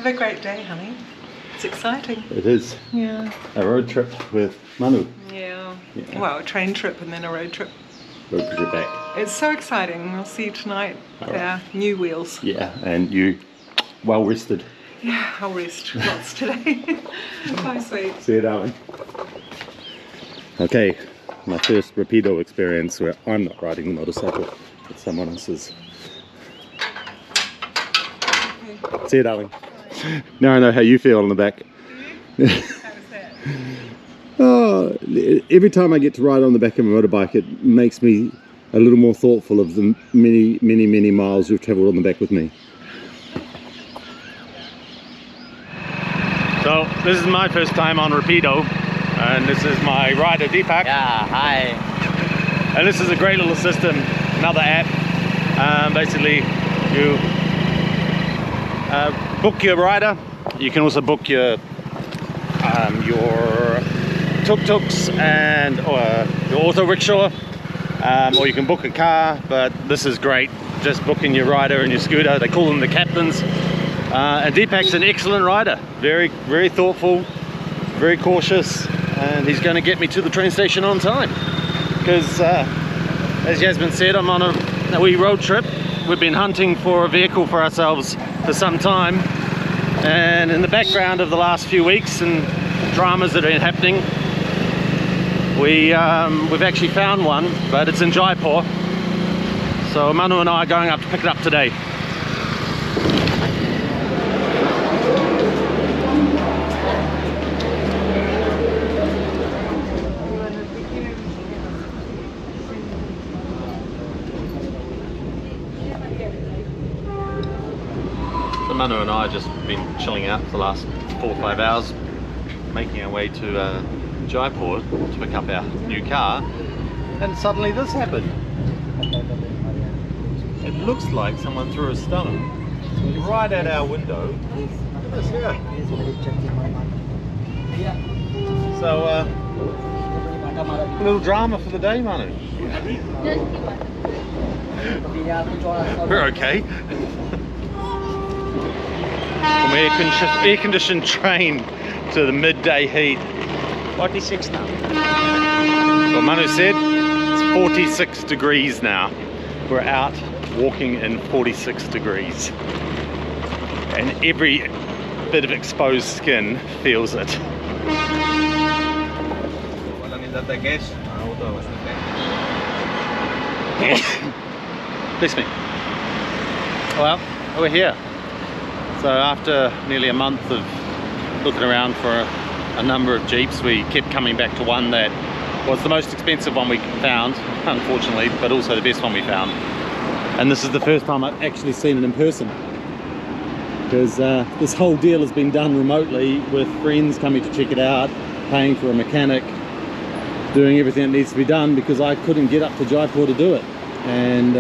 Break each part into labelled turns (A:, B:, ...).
A: a great day, honey. It's exciting.
B: It is.
A: Yeah.
B: A road trip with Manu.
A: Yeah. Well, a train trip and then a road trip.
B: Road trip back.
A: It's so exciting. I'll see you tonight with our new wheels.
B: Yeah, and you well rested.
A: Yeah, I'll rest lots today. Bye, sweet.
B: See you, darling. Okay, my first rapido experience where I'm not riding the motorcycle, it's someone else's. Okay. See you, darling. Now I know how you feel on the back.
A: How was that?
B: Oh, every time I get to ride on the back of a motorbike, it makes me a little more thoughtful of the many miles you've travelled on the back with me. So this is my first time on Rapido, and this is my rider Deepak.
C: Yeah, hi.
B: And this is a great little system, another app. Basically, you book your rider. You can also book your tuk-tuks and your auto rickshaw, or you can book a car. But this is great, just booking your rider and your scooter. They call them the captains. And Deepak's an excellent rider, very thoughtful, very cautious, and he's going to get me to the train station on time. Because as Yasmeen said, I'm on a wee road trip. We've been hunting for a vehicle for ourselves for some time, and in the background of the last few weeks and dramas that have been happening, we've actually found one, but it's in Jaipur. So Manu and I are going up to pick it up today. Manu and I have just been chilling out for the last 4 or 5 hours, making our way to Jaipur to pick up our new car, and suddenly this happened. It looks like someone threw a stone right at our window. Look at this here. So a little drama for the day, Manu. We're okay. From air-conditioned train to the midday heat. 46 now. Well, Manu said it's 46 degrees now. We're out walking in 46 degrees. And every bit of exposed skin feels it. Bless me. Well, we're here. So after nearly a month of looking around for a number of Jeeps, we kept coming back to one that was the most expensive one we found, unfortunately, but also the best one we found. And this is the first time I've actually seen it in person, because this whole deal has been done remotely with friends coming to check it out, paying for a mechanic, doing everything that needs to be done, because I couldn't get up to Jaipur to do it. And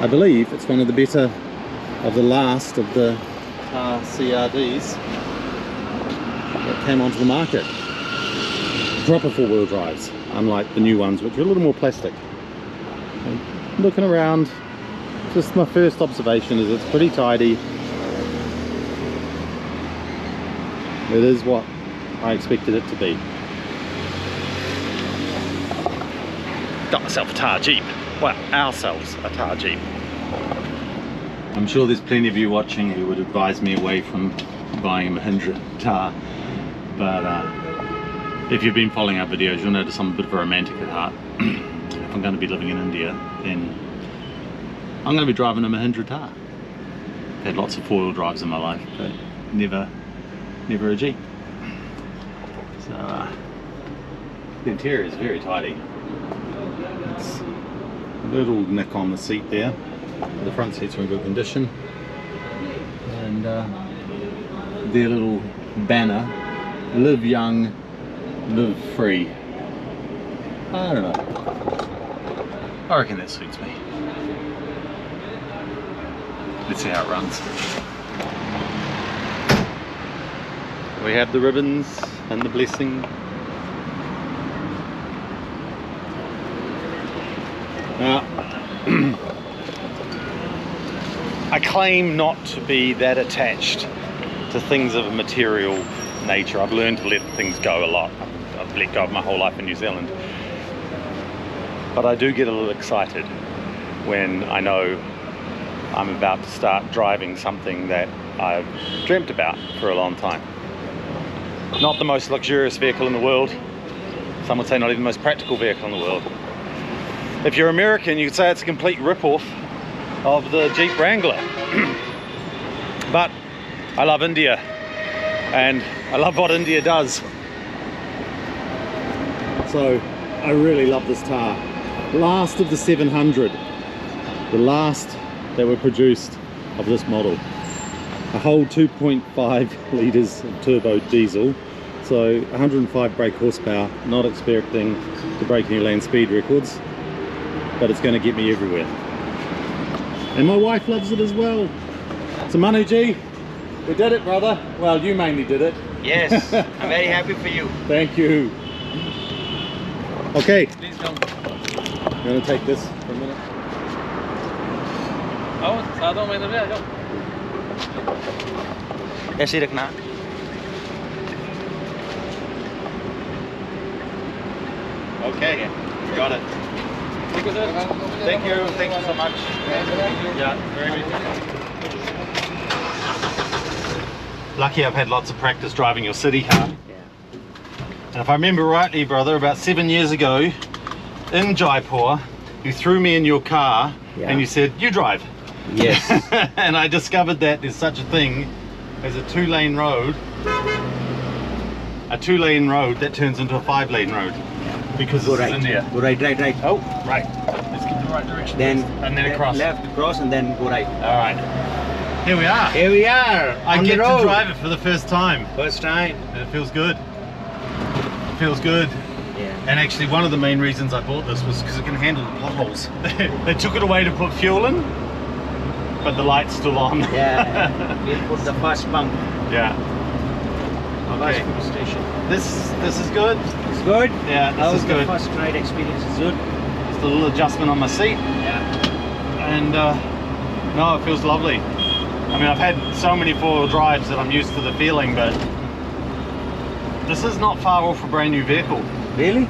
B: I believe it's one of the better of the last of the CRDs that came onto the market. Proper four-wheel drives, unlike the new ones, which are a little more plastic. And looking around, just my first observation is it's pretty tidy. It is what I expected it to be. Got myself a Thar Jeep. Well, ourselves a Thar Jeep. I'm sure there's plenty of you watching who would advise me away from buying a Mahindra Thar, but if you've been following our videos, you'll notice I'm a bit of a romantic at heart. If I'm going to be living in India, then I'm going to be driving a Mahindra Thar. I've had lots of four-wheel drives in my life, but never a Jeep. So the interior is very tidy. It's a little nick on the seat there. The front seats are in good condition, and their little banner, live young, live free. I don't know, I reckon that suits me. Let's see how it runs. We have the ribbons and the blessing. I claim not to be that attached to things of a material nature. I've learned to let things go a lot. I've let go of my whole life in New Zealand. But I do get a little excited when I know I'm about to start driving something that I've dreamt about for a long time. Not the most luxurious vehicle in the world. Some would say not even the most practical vehicle in the world. If you're American, you could say it's a complete rip-off of the Jeep Wrangler. But I love India, and I love what India does. So I really love this Thar. Last of the 700. The last that were produced of this model. A whole 2.5 litres of turbo diesel. So 105 brake horsepower. Not expecting to break any land speed records, but it's going to get me everywhere. And my wife loves it as well. So Manu G, we did it, brother. Well, you mainly did it.
C: Yes, I'm very happy for you.
B: Thank you. Okay,
C: Please come.
B: I'm going to take this for a minute.
C: आओ साधो में इधर आ जाओ ऐसे ही रखना
B: Okay, got it.
C: ठीक है sir
B: Thank you so much. Yeah, very good. Lucky I've had lots of practice driving your city car. And if I remember rightly, brother, about 7 years ago in Jaipur, you threw me in your car and you said, you drive.
C: Yes.
B: And I discovered that there's such a thing as a two-lane road. A two-lane road that turns into a five-lane road. Because
D: Go
B: this
D: right.
B: is India.
D: Go right.
B: Oh, right. Let's get the right direction.
D: Then
B: and then across.
D: Left, cross, and then go right.
B: All right. Here we are.
D: Here we are.
B: I
D: on
B: get
D: the
B: to
D: road.
B: drive it for the first time.
D: First time.
B: And it feels good. It feels good.
D: Yeah.
B: And actually one of the main reasons I bought this was because it can handle the potholes. They took it away to put fuel in, but the light's still on.
D: Yeah. We'll put the first pump.
B: Yeah.
D: First
B: Okay.
D: pump station.
B: This is good.
D: It's good.
B: Yeah, this is
D: The
B: good.
D: first ride experience is good.
B: Just a little adjustment on my seat.
D: Yeah.
B: And no, it feels lovely. I mean, I've had so many four-wheel drives that I'm used to the feeling, but this is not far off a brand new vehicle.
D: Really?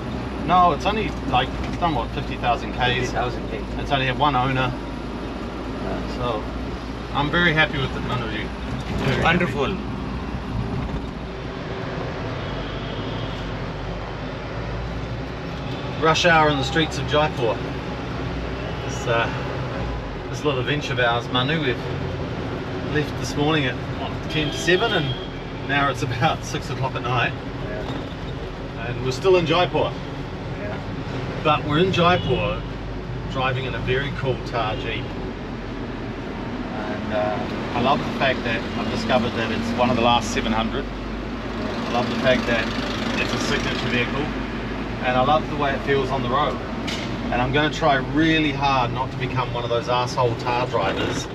B: No, it's only like, it's done what, 50,000 Ks.
D: 50,000 K.
B: It's only had one owner. So I'm very happy with it, none of you. Very
D: Wonderful.
B: happy. Rush hour in the streets of Jaipur. This little adventure of ours, Manu, we've left this morning at what, 10 to 7 and now it's about 6 o'clock at night.
D: Yeah.
B: And we're still in Jaipur.
D: Yeah.
B: But we're in Jaipur driving in a very cool Thar Jeep. And I love the fact that I've discovered that it's one of the last 700. I love the fact that it's a signature vehicle. And I love the way it feels on the road. And I'm going to try really hard not to become one of those asshole Thar drivers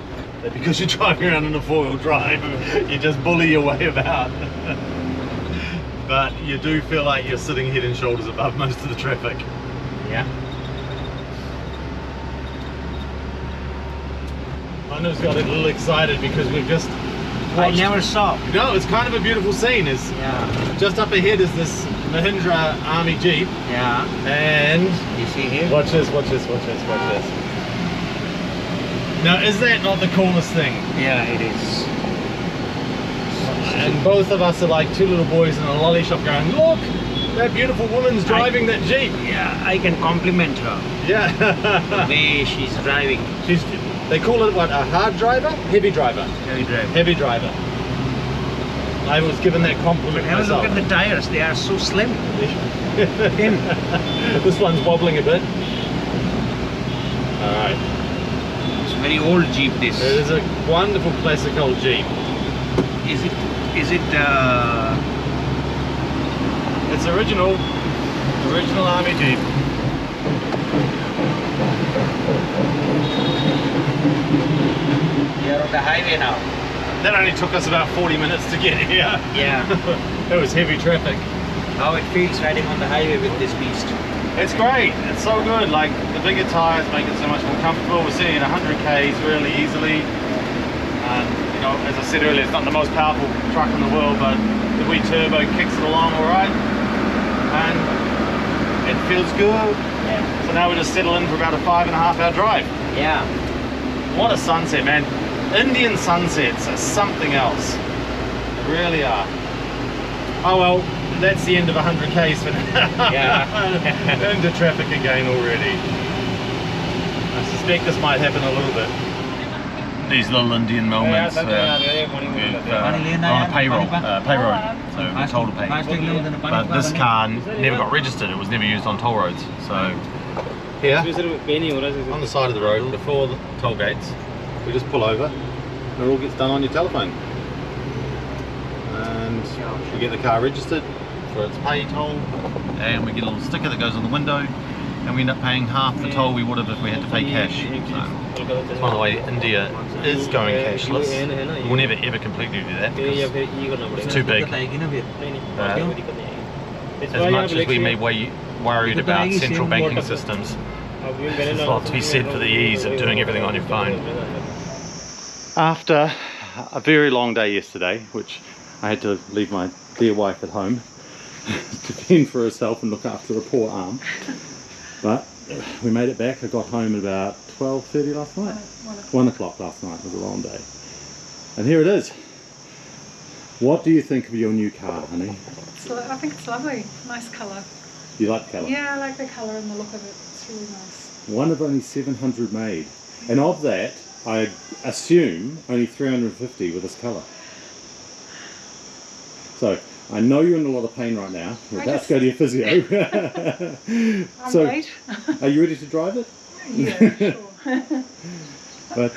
B: that because you're driving around in a four-wheel drive, you just bully your way about. But you do feel like you're sitting head and shoulders above most of the traffic.
D: Yeah.
B: Manu's got a little excited because we've just
D: I never saw.
B: No, it's kind of a beautiful scene. Is
D: Yeah.
B: just up ahead is this Mahindra Army Jeep,
D: Yeah.
B: and
D: You see here?
B: watch this, watch this, watch this, watch this. Now, is that not the coolest thing?
D: Yeah, it is.
B: And both of us are like two little boys in a lolly shop going, look, that beautiful woman's driving that Jeep.
D: Yeah, I can compliment her. The
B: Yeah.
D: way she's driving.
B: They call it what, a hard driver? Heavy driver.
D: Heavy drive.
B: Heavy driver. I was given that compliment
D: Have a
B: myself.
D: look at the tires. They are so slim. Thin.
B: This one's wobbling a bit. Alright.
D: It's a very old Jeep. This.
B: It is a wonderful classic old Jeep.
D: Is it?
B: It's original Army Jeep.
D: We are on the highway now.
B: That only took us about 40 minutes to get here.
D: Yeah.
B: It was heavy traffic.
D: How it feels riding on the highway with this beast.
B: It's great. It's so good. Like the bigger tires make it so much more comfortable. We're sitting at 100 Ks really easily. You know, as I said earlier, it's not the most powerful truck in the world, but the wee turbo kicks it along all right, and it feels good.
D: Yeah.
B: So now we just settle in for about a 5.5 hour drive.
D: Yeah.
B: What a sunset, man. Indian sunsets are something else. They really are. Oh well, that's the end of 100 k's for now.
D: Yeah.
B: Into traffic again already. I suspect this might happen a little bit. These little Indian moments. We're on a payroll, so we're told to pay. But this car never got registered. It was never used on toll roads. So here, on the side of the road before the toll gates, we just pull over and it all gets done on your telephone. And we get the car registered for its pay toll, and we get a little sticker that goes on the window, and we end up paying half the toll we would have if we had to pay cash. So, by the way, India is going cashless. We'll never ever completely do that because it's too big. As much as we may be worried about central banking systems, there's a lot to be said for the ease of doing everything on your phone. After a very long day yesterday, which I had to leave my dear wife at home to fend for herself and look after a poor arm, but we made it back. I got home at about 12:30 last night. 1 o'clock last night. It was a long day. And here it is. What do you think of your new car, honey?
A: I think it's lovely. Nice colour.
B: You like the colour?
A: Yeah, I like the colour and the look of it. It's really nice.
B: One of only 700 made. And of that, I assume only 350 with this colour. So, I know you're in a lot of pain right now. You're about to go to your physio.
A: I'm
B: So,
A: late.
B: are you ready to drive it?
A: Yeah, sure.
B: But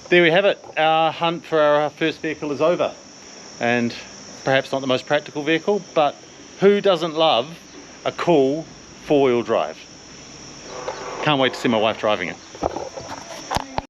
B: there we have it. Our hunt for our first vehicle is over. And perhaps not the most practical vehicle, but who doesn't love a cool four-wheel drive? Can't wait to see my wife driving it.